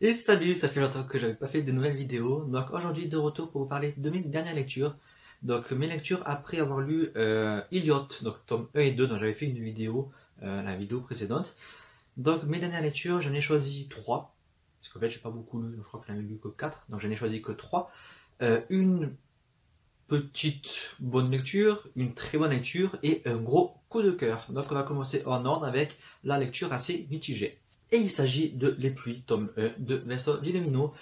Et salut, ça fait longtemps que j'avais pas fait de nouvelles vidéos. Donc aujourd'hui de retour pour vous parler de mes dernières lectures. Donc mes lectures après avoir lu Iliot, donc tome 1 et 2 dont j'avais fait une vidéo, la vidéo précédente. Donc mes dernières lectures, j'en ai choisi 3. Parce qu'en fait j'ai pas beaucoup lu, je crois que j'en ai lu que 4. Donc j'en ai choisi que 3. Une petite bonne lecture, une très bonne lecture et un gros coup de cœur. Donc on va commencer en ordre avec la lecture assez mitigée. Et il s'agit de Les Pluies, tome 1 de Vincent Villomino.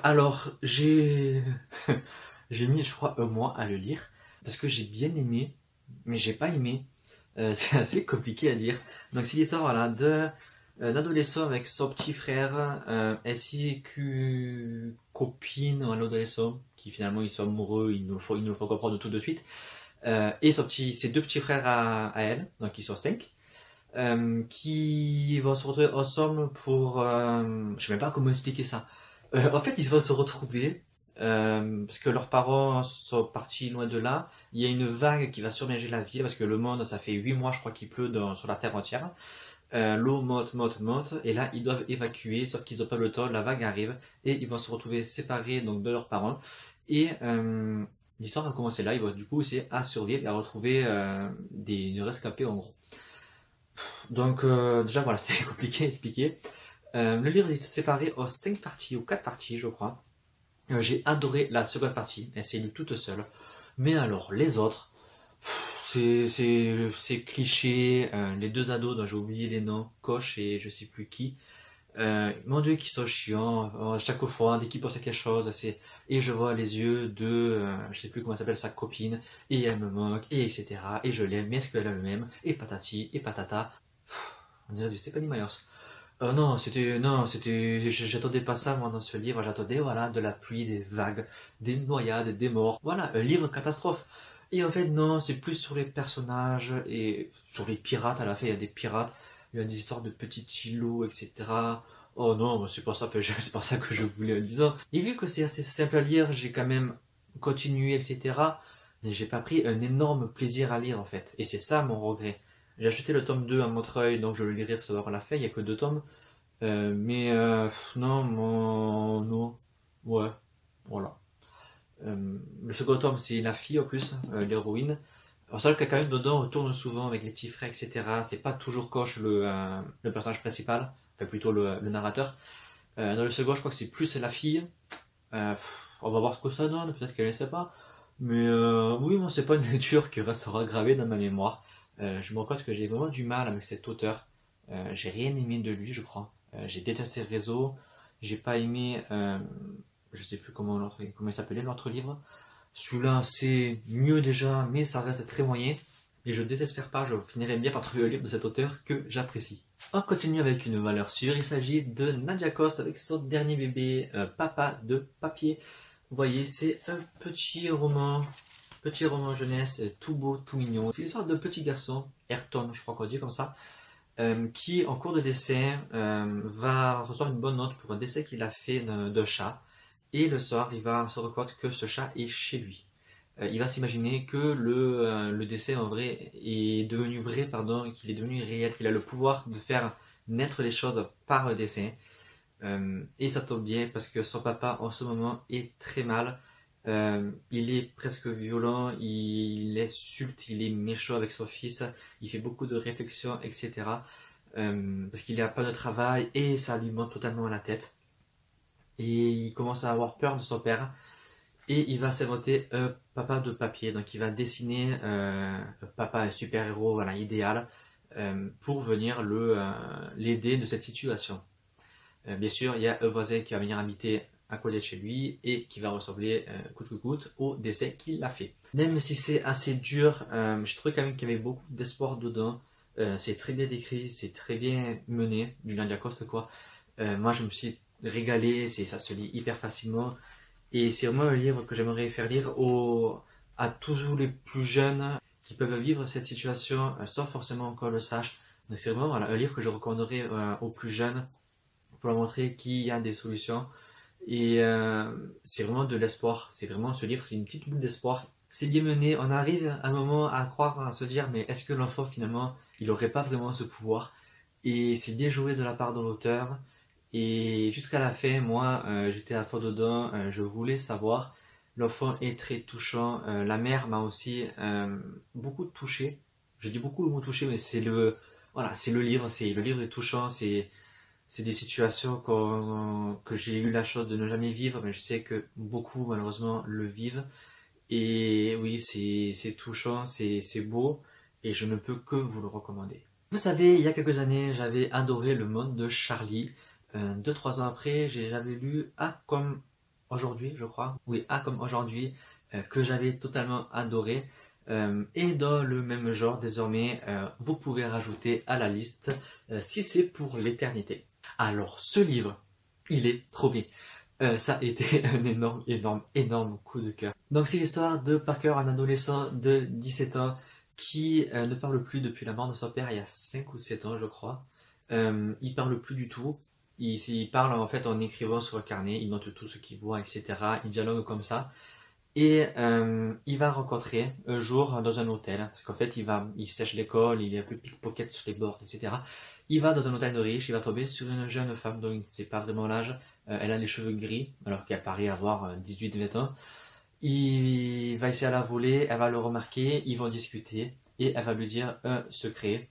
Alors, j'ai mis, je crois, un mois à le lire, parce que j'ai bien aimé, mais j'ai pas aimé. C'est assez compliqué à dire. Donc c'est l'histoire voilà, d'un adolescent avec son petit frère, ainsi qu'une copine, un adolescent, qui finalement ils sont amoureux, il nous le faut comprendre tout de suite. Et ses deux petits frères à elle, donc ils sont 5. Qui vont se retrouver ensemble pour... je sais même pas comment expliquer ça. En fait, ils vont se retrouver parce que leurs parents sont partis loin de là. Il y a une vague qui va submerger la ville parce que le monde, ça fait 8 mois, je crois, qu'il pleut sur la terre entière. L'eau monte, et là, ils doivent évacuer, sauf qu'ils n'ont pas le temps, la vague arrive, et ils vont se retrouver séparés donc, de leurs parents. Et l'histoire va commencer là, ils vont du coup essayer à survivre et à retrouver des rescapés en gros. Donc déjà voilà, c'est compliqué à expliquer. Le livre est séparé en 5 parties ou 4 parties je crois. J'ai adoré la seconde partie, elle s'est lue toute seule. Mais alors les autres, c'est cliché. Les deux ados dont j'ai oublié les noms, Coche et je sais plus qui. Mon Dieu, qui sont chiants. Chaque fois, dès qu'ils pensent à quelque chose, et je vois les yeux de, je sais plus comment s'appelle sa copine, et elle me moque, et etc. Et je l'aime, mais est-ce qu'elle a le même? Et patati, et patata. On dirait du Stephanie Myers. Non, j'attendais pas ça, moi, dans ce livre. J'attendais, voilà, de la pluie, des vagues, des noyades, des morts. Voilà, un livre catastrophe. Et en fait, non, c'est plus sur les personnages et sur les pirates. À la fin, il y a des pirates, il y a des histoires de petits îlots, etc. Oh non, c'est pas ça que je voulais en lisant. Et vu que c'est assez simple à lire, j'ai quand même continué, etc. Mais j'ai pas pris un énorme plaisir à lire, en fait. Et c'est ça mon regret. J'ai acheté le tome 2 à Montreuil, donc je le lirai pour savoir la fin, il n'y a que 2 tomes. Non, non, ouais, voilà. Le second tome, c'est la fille en plus, l'héroïne. Alors, c'est vrai que quand même dedans, on tourne souvent avec les petits frères, etc. C'est pas toujours Coche le personnage principal, enfin plutôt le narrateur. Dans le second, je crois que c'est plus la fille. On va voir ce que ça donne, peut-être qu'elle ne sait pas. Mais oui, moi, c'est pas une lecture qui restera gravée dans ma mémoire. Je me rends compte que j'ai vraiment du mal avec cet auteur. J'ai rien aimé de lui, je crois. J'ai détesté le réseau. J'ai pas aimé, je sais plus comment il s'appelait l'autre livre. Celui-là, c'est mieux déjà, mais ça reste très moyen. Et je désespère pas, je finirai bien par trouver un livre de cet auteur que j'apprécie. On continue avec une valeur sûre. Il s'agit de Nadia Coste avec son dernier bébé, Papa de papier. Vous voyez, c'est un petit roman jeunesse, tout beau, tout mignon. C'est l'histoire d'un petit garçon, Ayrton, je crois qu'on dit comme ça, qui en cours de dessin va recevoir une bonne note pour un dessin qu'il a fait d'un chat. Et le soir, il va se rendre compte que ce chat est chez lui. Il va s'imaginer que le dessin en vrai est devenu vrai, pardon, qu'il est devenu réel, qu'il a le pouvoir de faire naître les choses par le dessin. Et ça tombe bien parce que son papa en ce moment est très mal. Il est presque violent, il insulte, il est méchant avec son fils, il fait beaucoup de réflexions, etc. Parce qu'il n'a pas de travail et ça lui monte totalement à la tête. Et il commence à avoir peur de son père et il va s'inventer un papa de papier. Donc il va dessiner un papa, un super-héros, voilà, idéal, pour venir l'aider de cette situation. Bien sûr, il y a un voisin qui va venir habiter à côté de chez lui et qui va ressembler coûte que coûte au dessin qu'il a fait. Même si c'est assez dur, je trouve quand même qu'il y avait beaucoup d'espoir dedans. C'est très bien décrit, c'est très bien mené, Julien Lacoste quoi. Moi je me suis régalé, ça se lit hyper facilement et c'est vraiment un livre que j'aimerais faire lire à tous les plus jeunes qui peuvent vivre cette situation sans forcément qu'on le sache. Donc c'est vraiment voilà, un livre que je recommanderais aux plus jeunes pour leur montrer qu'il y a des solutions. Et c'est vraiment de l'espoir. C'est vraiment ce livre, c'est une petite boule d'espoir. C'est bien mené. On arrive à un moment à croire, à se dire, mais est-ce que l'enfant finalement, il n'aurait pas vraiment ce pouvoir? Et c'est bien joué de la part de l'auteur. Et jusqu'à la fin, moi, j'étais à fond dedans. Je voulais savoir. L'enfant est très touchant. La mère m'a aussi beaucoup touché. Je dis beaucoup le mot touché, mais voilà, c'est le livre. Le livre est touchant. C'est des situations que j'ai eu la chance de ne jamais vivre, mais je sais que beaucoup, malheureusement, le vivent. Et oui, c'est touchant, c'est beau, et je ne peux que vous le recommander. Vous savez, il y a quelques années, j'avais adoré Le Monde de Charlie. 2-3 ans après, j'avais lu A comme aujourd'hui, je crois. Oui, A comme aujourd'hui, que j'avais totalement adoré. Et dans le même genre, désormais, vous pouvez rajouter à la liste Si c'est pour l'éternité. Alors, ce livre, il est trop bien. Ça a été un énorme coup de cœur. Donc c'est l'histoire de Parker, un adolescent de 17 ans qui ne parle plus depuis la mort de son père il y a 5 ou 7 ans je crois. Il parle plus du tout. Il parle en fait en écrivant sur le carnet, il note tout ce qu'il voit, etc. Il dialogue comme ça. Et il va rencontrer un jour dans un hôtel, parce qu'en fait il sèche l'école, il est un peu pickpocket sur les bords, etc. Il va dans un hôtel de riche, il va tomber sur une jeune femme dont il ne sait pas vraiment l'âge. Elle a les cheveux gris, alors qu'elle paraît avoir 18-20 ans. Il va essayer à la voler, elle va le remarquer, ils vont discuter, et elle va lui dire un secret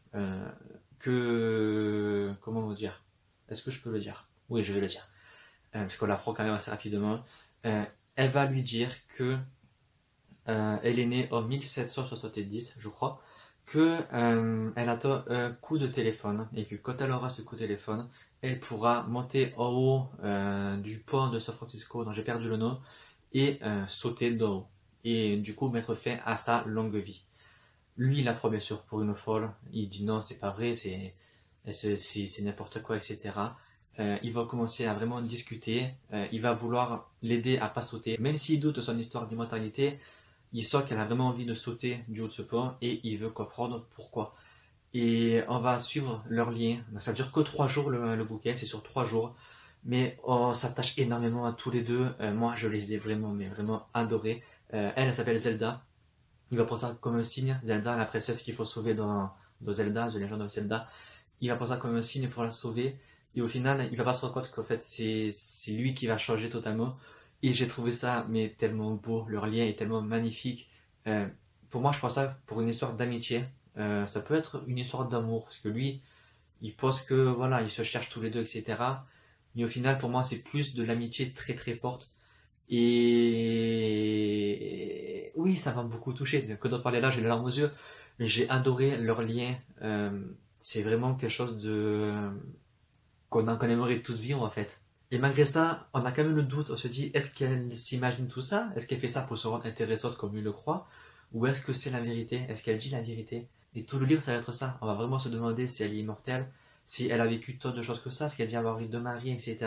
comment vous dire? Est-ce que je peux le dire? Oui, je vais le dire. Parce qu'on l'apprend quand même assez rapidement. Elle va lui dire que elle est née en 1770, je crois, que elle attend un coup de téléphone et que quand elle aura ce coup de téléphone, elle pourra monter en haut du pont de San Francisco, dont j'ai perdu le nom, et sauter d'en haut. Et du coup mettre fin à sa longue vie. Lui, il la prend bien sûr pour une folle. Il dit non, c'est pas vrai, c'est n'importe quoi, etc. Il va commencer à vraiment discuter. Il va vouloir l'aider à pas sauter. Même s'il doute de son histoire d'immortalité, il sent qu'elle a vraiment envie de sauter du haut de ce pont et il veut comprendre pourquoi. Et on va suivre leur lien. Ça dure que 3 jours le bouquin, c'est sur 3 jours. Mais on s'attache énormément à tous les deux. Moi, je les ai vraiment, mais vraiment adorés. Elle s'appelle Zelda. Il va prendre ça comme un signe. Zelda, la princesse qu'il faut sauver dans Zelda, de Legend of Zelda. Il va prendre ça comme un signe pour la sauver. Et au final, il va pas se rendre compte qu'en fait, c'est lui qui va changer totalement. Et j'ai trouvé ça mais tellement beau. Leur lien est tellement magnifique. Euh, pour moi, je pense ça pour une histoire d'amitié. Ça peut être une histoire d'amour. Parce que lui, il pense que voilà, ils se cherchent tous les deux, etc. Mais au final, pour moi, c'est plus de l'amitié très très forte. Et oui, ça m'a beaucoup touché. Que d'en parler là, j'ai les larmes aux yeux. Mais j'ai adoré leur lien. C'est vraiment quelque chose de qu'on aimerait tous vivre en fait. Et malgré ça, on a quand même le doute. On se dit, est-ce qu'elle s'imagine tout ça? Est-ce qu'elle fait ça pour se rendre intéressante comme lui le croit? Ou est-ce que c'est la vérité? Est-ce qu'elle dit la vérité? Et tout le livre, ça va être ça. On va vraiment se demander si elle est immortelle, si elle a vécu tant de choses que ça, ce qu'elle dit avoir envie de marier, etc.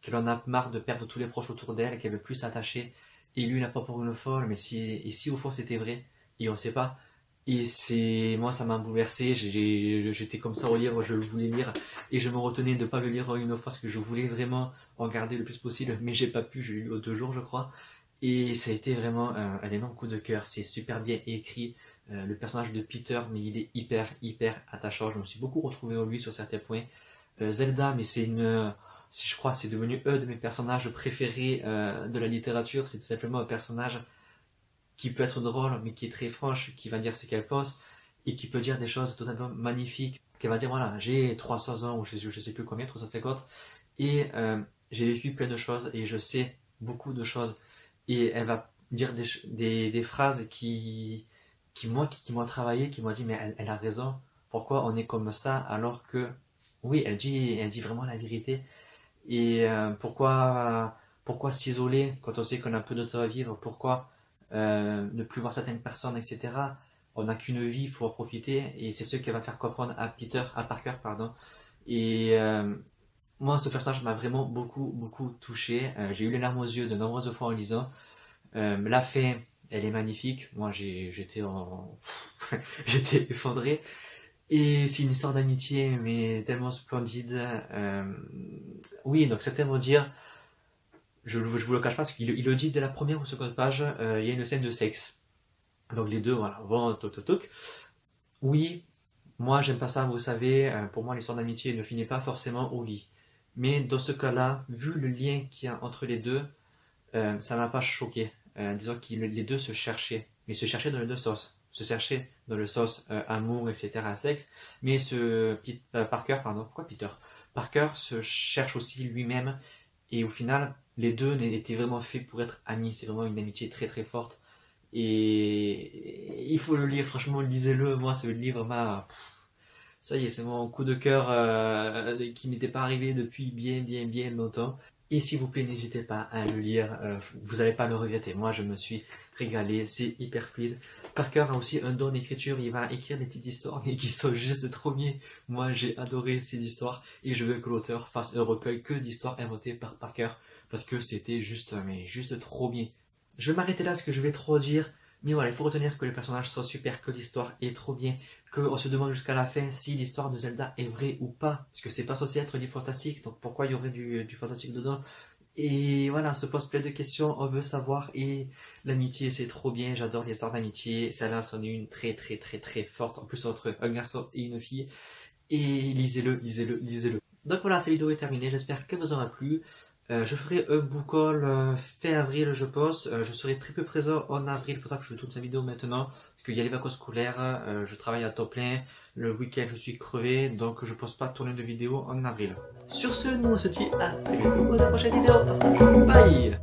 Qu'elle en a marre de perdre tous les proches autour d'elle et qu'elle veut plus s'attacher. Et lui, il n'a pas pour une folle, mais si au fond c'était vrai, et on ne sait pas. Et moi, ça m'a bouleversé. J'étais comme ça au livre, je le voulais lire et je me retenais de ne pas le lire une fois parce que je voulais vraiment en garder le plus possible, mais j'ai pas pu. J'ai lu aux 2 jours, je crois. Et ça a été vraiment un énorme coup de cœur. C'est super bien écrit. Le personnage de Peter, mais il est hyper attachant. Je me suis beaucoup retrouvé en lui sur certains points. Zelda, mais si je crois, c'est devenu un de mes personnages préférés de la littérature. C'est tout simplement un personnage qui peut être drôle, mais qui est très franche, qui va dire ce qu'elle pense, et qui peut dire des choses totalement magnifiques. Qu'elle va dire, voilà, j'ai 300 ans, ou je sais plus combien, 350, et j'ai vécu plein de choses, et je sais beaucoup de choses. Et elle va dire des phrases qui m'ont travaillé, qui m'ont dit, mais elle a raison, pourquoi on est comme ça, alors que, oui, elle dit vraiment la vérité. Et pourquoi s'isoler quand on sait qu'on a peu de temps à vivre? Pourquoi ne plus voir certaines personnes, etc. On n'a qu'une vie, il faut en profiter. Et c'est ce qu'elle va faire comprendre à Parker, pardon. Et moi, ce personnage m'a vraiment beaucoup touché. J'ai eu les larmes aux yeux de nombreuses fois en lisant. La fin, elle est magnifique. Moi, j'étais j'étais effondré. Et c'est une histoire d'amitié, mais tellement splendide. Oui, donc certains vont dire, je vous le cache pas, parce qu'il le dit dès la première ou seconde page, il y a une scène de sexe. Donc les deux, voilà, vont toc toc toc. Oui, Moi, j'aime pas ça, vous savez, pour moi, l'histoire d'amitié ne finit pas forcément au lit. Mais dans ce cas-là, vu le lien qu'il y a entre les deux, ça m'a pas choqué. Disons que les deux se cherchaient, mais se cherchaient dans les deux sens. Se cherchaient dans le sens amour, etc., sexe. Mais Parker, pardon, pourquoi Peter? Parker se cherche aussi lui-même, et au final, les deux étaient vraiment faits pour être amis. C'est vraiment une amitié très très forte. Et il faut le lire, franchement, lisez-le. Moi, ce livre m'a... Ça y est, c'est mon coup de cœur qui n'était pas arrivé depuis bien longtemps. Et s'il vous plaît, n'hésitez pas à le lire, vous n'allez pas le regretter. Moi, je me suis régalé, c'est hyper fluide. Parker a aussi un don d'écriture, il va écrire des petites histoires, mais qui sont juste trop bien. Moi, j'ai adoré ces histoires, et je veux que l'auteur fasse un recueil que d'histoires inventées par Parker, parce que c'était juste, mais juste trop bien. Je vais m'arrêter là, parce que je vais trop dire. Mais voilà, il faut retenir que les personnages sont super, que l'histoire est trop bien, qu'on se demande jusqu'à la fin si l'histoire de Zelda est vraie ou pas, parce que c'est pas censé être du fantastique, donc pourquoi il y aurait du fantastique dedans? Et voilà, on se pose plein de questions, on veut savoir, et l'amitié c'est trop bien, j'adore l'histoire d'amitié, celle-là c'en est une très forte, en plus entre un garçon et une fille, et lisez-le. Donc voilà, cette vidéo est terminée, j'espère qu'elle vous aura plu. Je ferai un book haul fin avril, je pense. Je serai très peu présent en avril, pour ça que je tourne cette vidéo maintenant. Parce qu'il y a les vacances scolaires, je travaille à temps plein. Le week-end, je suis crevé, donc je pense pas tourner de vidéo en avril. Sur ce, nous on se dit à très bientôt dans la prochaine vidéo. Bye!